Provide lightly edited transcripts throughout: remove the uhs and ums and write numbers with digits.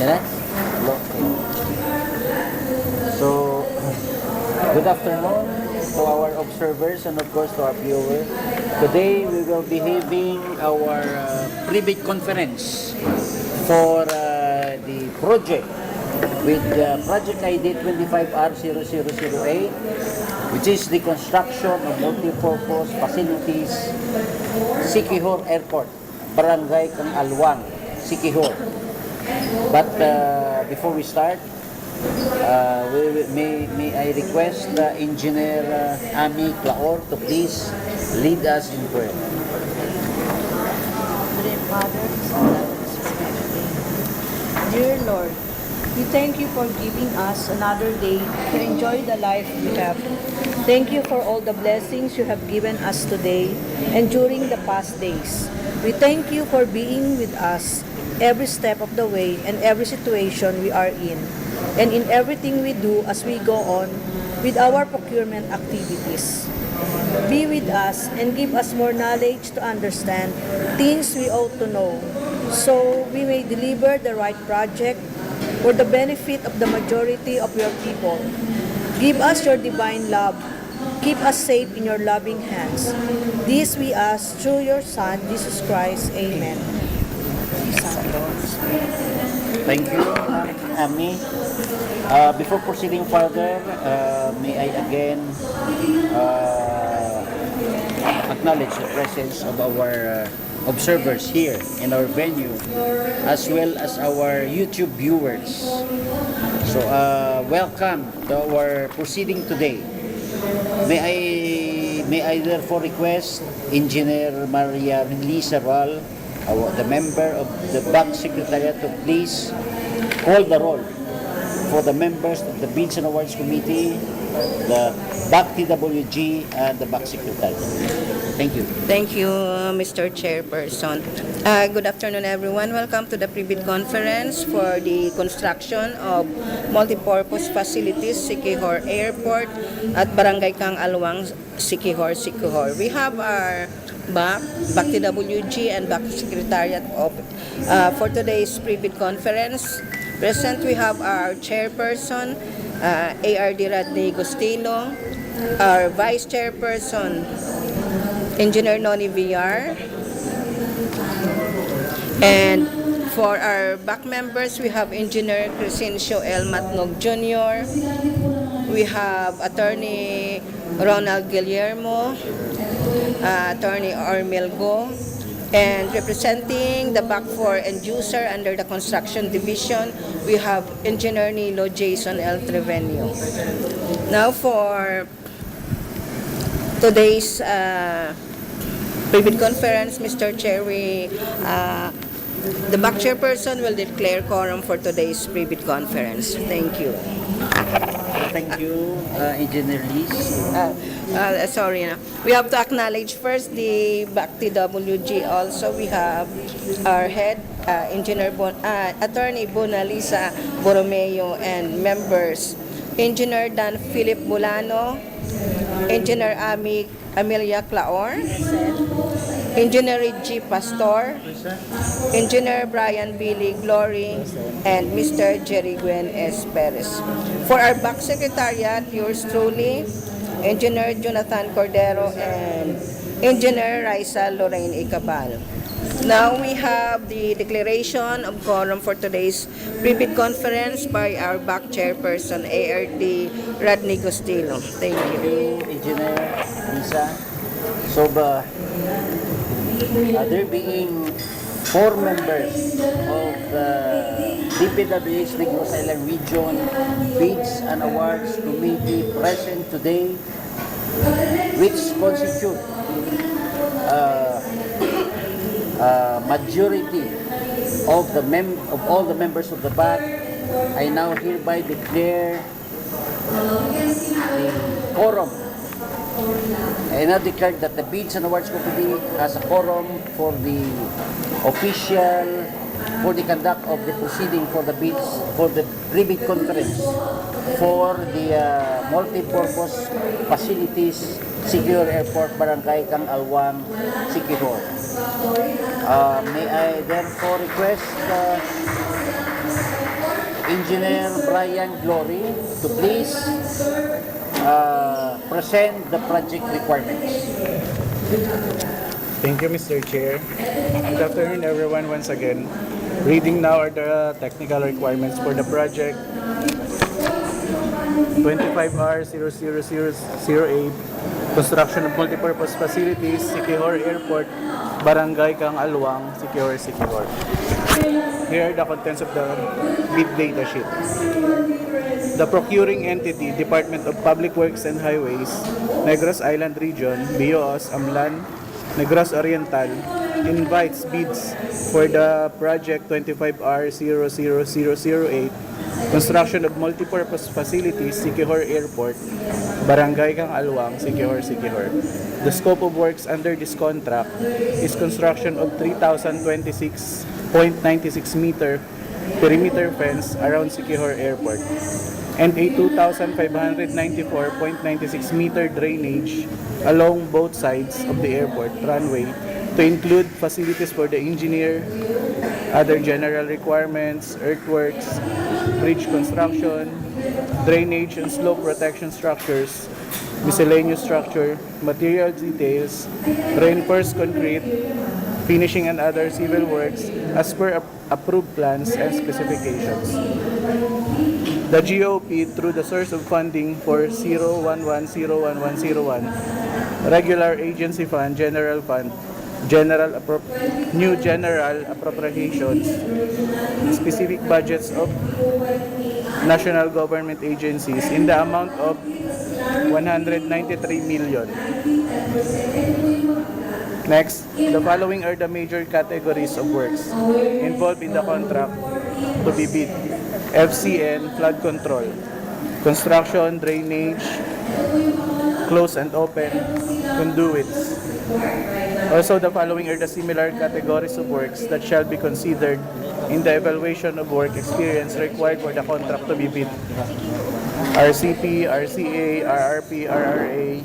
Yan na? Okay. So, good afternoon to our observers and of course to our viewers. Today we will be having our pre-bid conference for the project with project ID 25R0008, which is the construction of multipurpose facilities Siquijor Airport, Barangay Cang Alwang, Siquijor. But before we start, may I request Engineer Ami Claor to please lead us in prayer. Dear Lord, we thank you for giving us another day to enjoy the life we have. Thank you for all the blessings you have given us today and during the past days. We thank you for being with us every step of the way and every situation we are in, and in everything we do as we go on with our procurement activities. Be with us and give us more knowledge to understand things we ought to know, so we may deliver the right project for the benefit of the majority of your people. Give us your divine love. Keep us safe in your loving hands. This we ask through your Son, Jesus Christ. Amen. Thank you, Ami. Before proceeding further, may I again acknowledge the presence of our observers here in our venue, as well as our YouTube viewers. So, welcome to our proceeding today. May I therefore request Engineer Maria Lisa Ral, the member of the Back Secretariat, to please call the roll for the members of the Bids and Awards Committee, the Back TWG, and the Back Secretariat. Thank you. Thank you, Mr. Chairperson. Good afternoon, everyone. Welcome to the pre-bid conference for the construction of multipurpose facilities, Siquijor Airport at Barangay Cang Alwang, Siquijor. We have our back TWG and back secretariat for today's pre-bid conference. Present, we have our chairperson, ARD Radney Gustino, our vice chairperson, Engineer Noni VR, and for our back members, we have Engineer Crescencio L. Matnog Jr., we have Attorney Ronald Guillermo, Attorney Ormel Go, and representing the back for end user under the construction division, we have Engineer Nilo Jason L. Trevenio. Now for today's pre-bid conference, Mr. Chair, the back chairperson will declare quorum for today's pre-bid conference. Thank you. Thank you, Engineer Liz. Sorry, we have to acknowledge first the back TWG. Also, we have our head, Attorney Bonalisa Borromeo, and members, Engineer Dan Philip Bulano, Engineer Amelia Claor, Engineer G. Pastor, Engineer Brian Billy Glory, and Mr. Jerry Gwen S. Perez. For our back secretariat, yours truly, Engineer Jonathan Cordero and Engineer Raisa Lorraine Icabal. Now we have the declaration of quorum for today's pre-bid conference by our back chairperson, ARD Radney Gustino. Thank you. Engineer Lisa. So, there being 4 members of the DPWH Negros Island Region Bids and Awards Committee present today, which constitute majority of all the members of the BAC, I now hereby declare the quorum. I now declare that the Bids and Awards Committee has a quorum for the conduct of the proceeding for the bids, for the pre-bid conference for the multi-purpose facilities, Siquijor Airport, Barangay Cang Alwang, Siquijor. May I therefore request Engineer Brian Glory to please present the project requirements. Thank you, Mr. Chair. Good afternoon, everyone, once again. Reading now are the technical requirements for the project 25R00008, construction of multipurpose facilities, Siquijor Airport, Barangay, Cang, Alwang, Siquijor. Here are the contents of the bid data sheet. The procuring entity, Department of Public Works and Highways, Negros Island Region, BIOS, Amlan, Negros Oriental, invites bids for the project 25R00008, construction of multipurpose facilities, Siquijor Airport, Barangay Cang Alwang, Siquijor. The scope of works under this contract is construction of 3,026.96 meter perimeter fence around Siquijor Airport and a 2,594.96 meter drainage along both sides of the airport runway to include facilities for the engineer, other general requirements, earthworks, bridge construction, drainage and slope protection structures, miscellaneous structure, material details, reinforced concrete, finishing and other civil works as per approved plans and specifications. The GOP through the source of funding for 011-01101, regular agency fund, general fund, new general appropriations, specific budgets of national government agencies in the amount of 193 million. Next, the following are the major categories of works involved in the contract to be bid. FCN, flood control, construction, drainage, close and open, conduits. Also, the following are the similar categories of works that shall be considered in the evaluation of work experience required for the contract to be bid. RCP, RCA, RRP, RRA,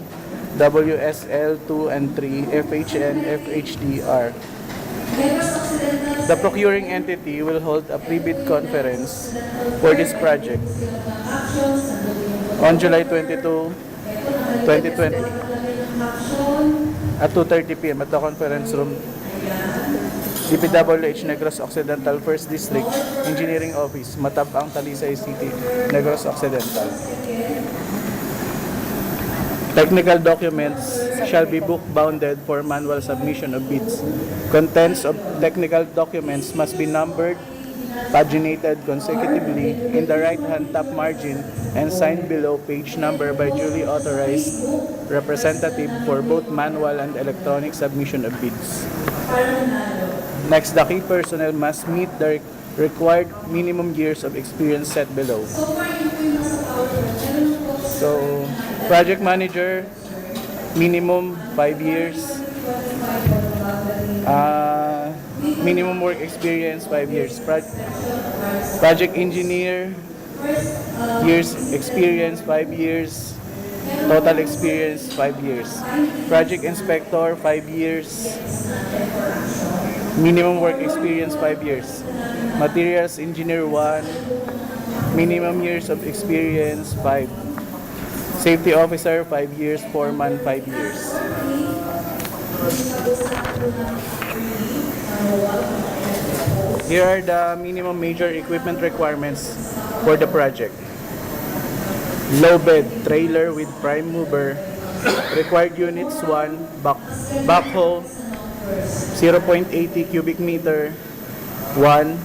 WSL 2 and 3, FHN, FHDR. The procuring entity will hold a pre-bid conference for this project on July 22, 2020 at 2:30 p.m. at the conference room, DPWH Negros Occidental 1st District, Engineering Office, Matabang, Talisay City, Negros Occidental. Technical documents shall be book-bounded for manual submission of bids. Contents of technical documents must be numbered, paginated consecutively in the right-hand top margin and signed below page number by duly authorized representative for both manual and electronic submission of bids. Next, the key personnel must meet the required minimum years of experience set below. So, project manager, minimum 5 years. Minimum work experience 5 years. Project engineer, years experience 5 years. Total experience 5 years. Project inspector 5 years. Minimum work experience 5 years. Materials engineer 1. Minimum years of experience 5. Safety officer 5 years. Foreman 5 years. Here are the minimum major equipment requirements for the project. Low bed trailer with prime mover. Required units 1. Backhoe 0.80 cubic meter 1.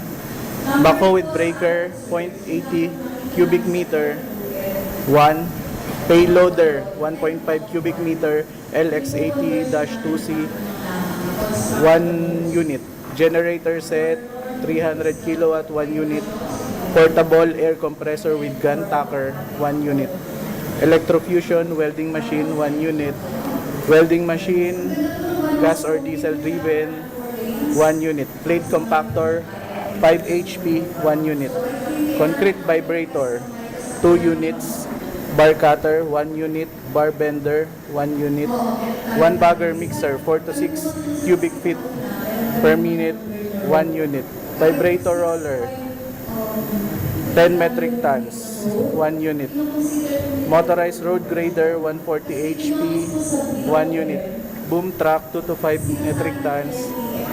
Backhoe with breaker 0.80 cubic meter 1. Payloader 1.5 cubic meter LX80-2C 1 unit. Generator set 300 kilowatt 1 unit. Portable air compressor with gun tacker 1 unit. Electrofusion welding machine 1 unit. Welding machine gas or diesel driven 1 unit. Plate compactor 5 HP 1 unit. Concrete vibrator 2 units. Bar cutter 1 unit. Bar bender 1 unit. 1 bagger mixer 4 to 6 cubic feet per minute 1 unit. Vibrator roller 10 metric tons, 1 unit. Motorized road grader, 140 HP, 1 unit. Boom truck, 2 to 5 metric tons,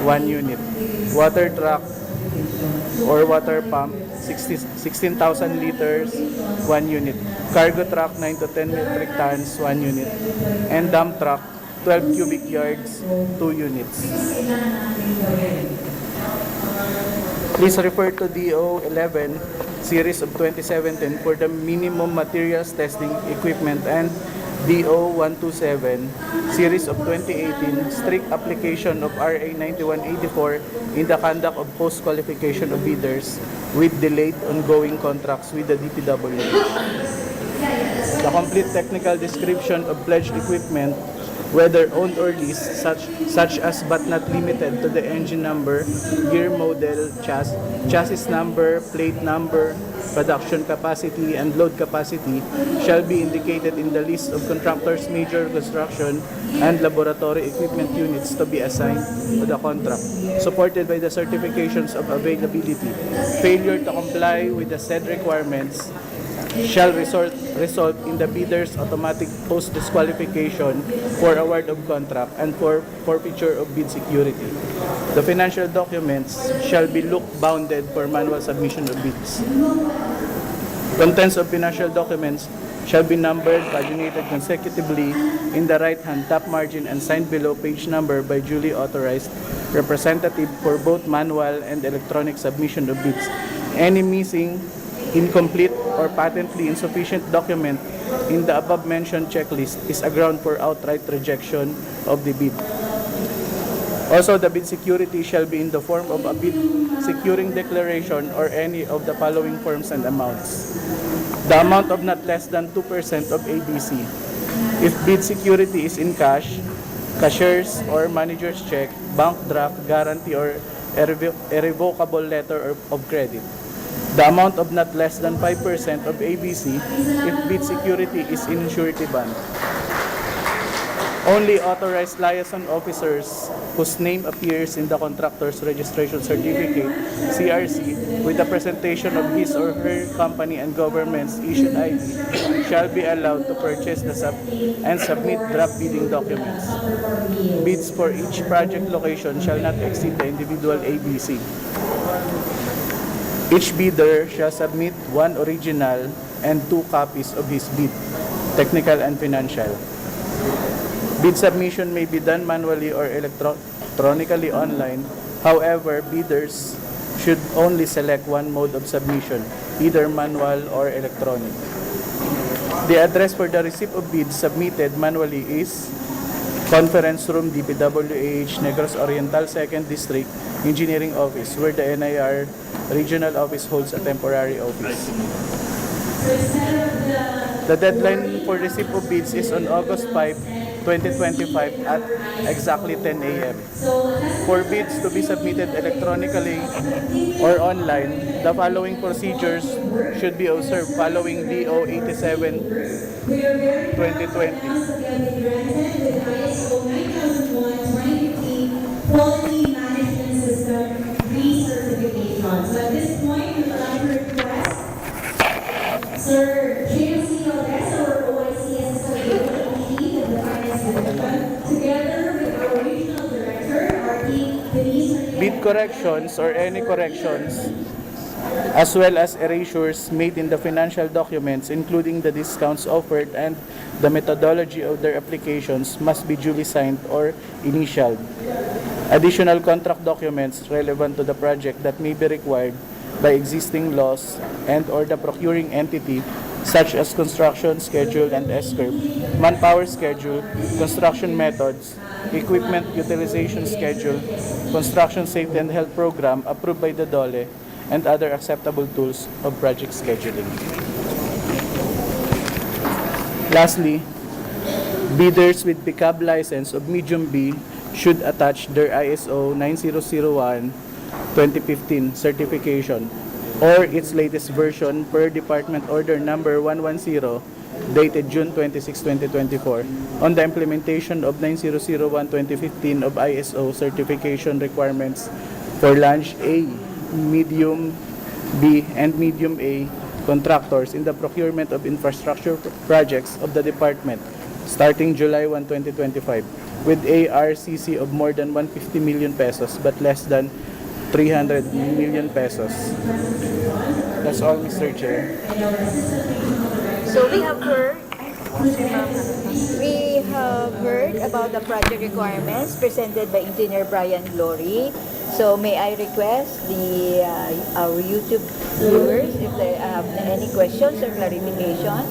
1 unit. Water truck or water pump, 16,000 liters, 1 unit. Cargo truck, 9 to 10 metric tons, 1 unit. And dump truck, 12 cubic yards, 2 units. Please refer to DO 11 series of 2017 for the minimum materials testing equipment and DO 127 series of 2018 strict application of RA 9184 in the conduct of post-qualification of bidders with delayed ongoing contracts with the DPWH. The complete technical description of pledged equipment, whether owned or leased, such as but not limited to the engine number, gear model, chassis number, plate number, production capacity, and load capacity, shall be indicated in the list of contractors' major construction and laboratory equipment units to be assigned to the contract, supported by the certifications of availability. Failure to comply with the said requirements shall result in the bidder's automatic post-disqualification for award of contract and for forfeiture of bid security. The financial documents shall be look-bounded for manual submission of bids. Contents of financial documents shall be numbered, paginated consecutively in the right-hand top margin and signed below page number by duly authorized representative for both manual and electronic submission of bids. Any missing, incomplete, or patently insufficient document in the above-mentioned checklist is a ground for outright rejection of the bid. Also, the bid security shall be in the form of a bid securing declaration or any of the following forms and amounts. The amount of not less than 2% of ABC. If bid security is in cash, cashier's or manager's check, bank draft, guarantee, or irrevocable letter of credit. The amount of not less than 5% of ABC if bid security is in surety bond. Only authorized liaison officers whose name appears in the contractor's registration certificate, CRC, with the presentation of his or her company and government's issued ID shall be allowed to purchase and submit draft bidding documents. Bids for each project location shall not exceed the individual ABC. Each bidder shall submit one original and 2 copies of his bid, technical and financial. Bid submission may be done manually or electronically online. However, bidders should only select one mode of submission, either manual or electronic. The address for the receipt of bids submitted manually is Conference Room, DPWH Negros Oriental 2nd District Engineering Office, where the NIR Regional Office holds a temporary office. The deadline for receipt of bids is on August 5, 2025 at exactly 10 a.m. For bids to be submitted electronically or online, the following procedures should be observed following DO 87, 2020. Quality Management System recertification. So at this point, we would like to request Sir JMC Valdez, our OICS Associate of the Finance Division, together with our Regional Director, RT Denise. Bid corrections or any corrections, as well as erasures made in the financial documents, including the discounts offered and the methodology of their applications, must be duly signed or initialed. Additional contract documents relevant to the project that may be required by existing laws and or the procuring entity, such as construction schedule and S-curve, manpower schedule, construction methods, equipment utilization schedule, construction safety and health program approved by the DOLE, and other acceptable tools of project scheduling. Lastly, bidders with pickup license of medium B should attach their ISO 9001-2015 certification or its latest version per Department Order Number 110 dated June 26, 2024 on the implementation of 9001-2015 of ISO certification requirements for Launch A, Medium B, and medium A contractors in the procurement of infrastructure projects of the department starting July 1, 2025 with ARCC of more than 150 million pesos but less than 300 million pesos. That's all, Mr. Chair. So we have heard about the project requirements presented by Engineer Brian Glory. So may I request our YouTube viewers if they have any questions or clarification?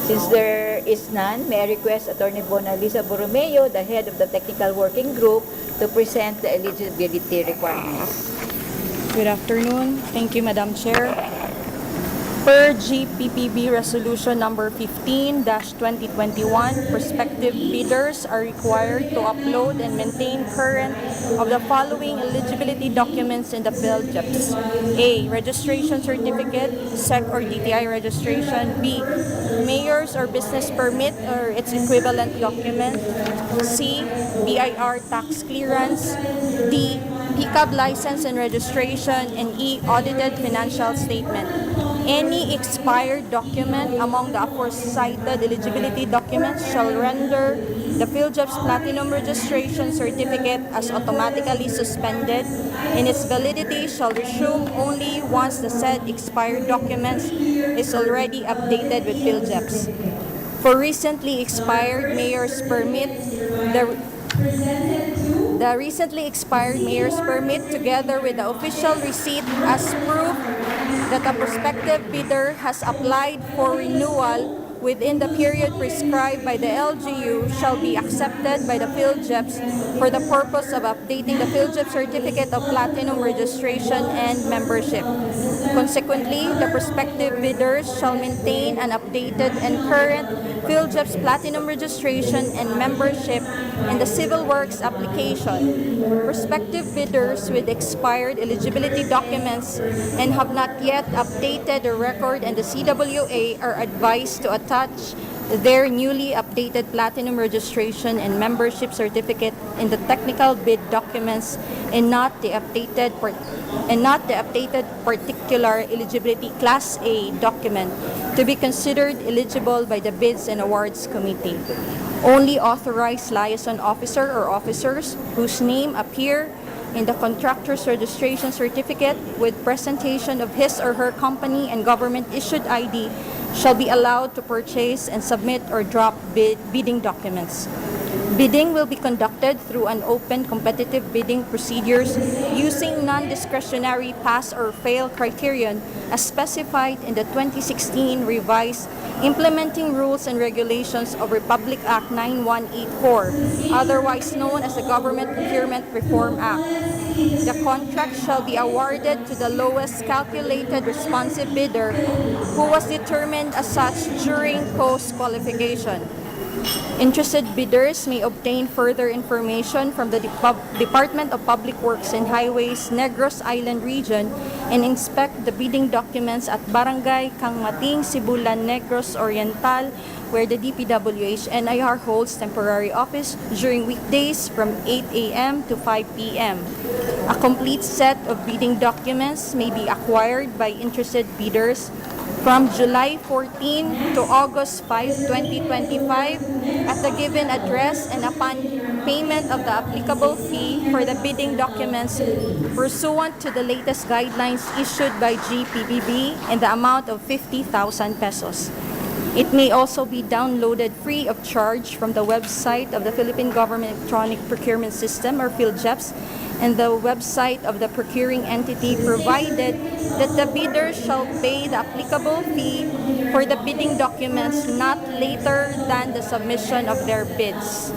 Since there is none, may I request Attorney Bonalisa Borromeo, the head of the Technical Working Group, to present the eligibility requirements. Good afternoon. Thank you, Madam Chair. Per GPPB Resolution Number 15-2021, prospective bidders are required to upload and maintain current of the following eligibility documents in the PhilJEPS. A. Registration certificate, SEC or DTI registration. B. Mayor's or business permit or its equivalent document. C. BIR tax clearance. D. PCAB license and registration. And E. Audited financial statement. Any expired document among the aforementioned eligibility documents shall render the PhilJEPS Platinum Registration Certificate as automatically suspended, and its validity shall resume only once the said expired documents is already updated with PhilJEPS. For recently expired mayor's permit, the recently expired mayor's permit together with the official receipt as proof that a prospective bidder has applied for renewal within the period prescribed by the LGU shall be accepted by the PhilJEPS for the purpose of updating the PhilJEPS Certificate of Platinum Registration and Membership. Consequently, the prospective bidders shall maintain an updated and current PhilJEPS Platinum Registration and Membership in the Civil Works application. Prospective bidders with expired eligibility documents and have not yet updated the record and the CWA are advised to attach their newly updated Platinum Registration and Membership Certificate in the technical bid documents and not the updated particular eligibility Class A document to be considered eligible by the Bids and Awards Committee. Only authorized liaison officer or officers whose name appear in the contractor's registration certificate with presentation of his or her company and government-issued ID shall be allowed to purchase and submit or drop bidding documents. Bidding will be conducted through an open competitive bidding procedures using non-discretionary pass or fail criterion as specified in the 2016 revised Implementing Rules and Regulations of Republic Act 9184, otherwise known as the Government Procurement Reform Act. The contract shall be awarded to the lowest calculated responsive bidder who was determined as such during post-qualification. Interested bidders may obtain further information from the Department of Public Works and Highways, Negros Island Region, and inspect the bidding documents at Barangay, Cang, Sibulan, Negros Oriental, where the DPWH NIR holds temporary office during weekdays from 8 a.m. to 5 p.m. A complete set of bidding documents may be acquired by interested bidders from July 14 to August 5, 2025 at the given address and upon payment of the applicable fee for the bidding documents pursuant to the latest guidelines issued by GPPB in the amount of 50,000 pesos. It may also be downloaded free of charge from the website of the Philippine Government Electronic Procurement System or PhilJEPS and the website of the procuring entity, provided that the bidder shall pay the applicable fee for the bidding documents not later than the submission of their bids.